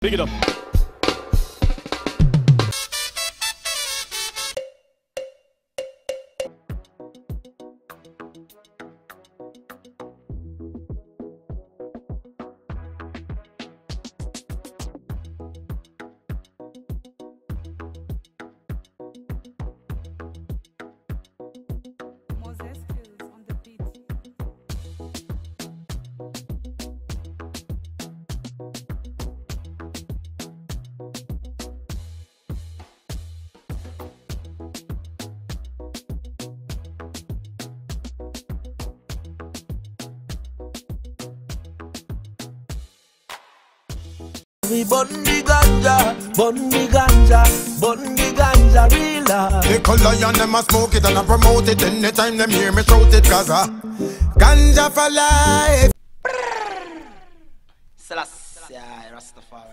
Pick it up. We bun the ganja, real. The color and them a smoke it and a promote it. Anytime them hear me shout it, cause ganja for life. Selassie, Rastafari.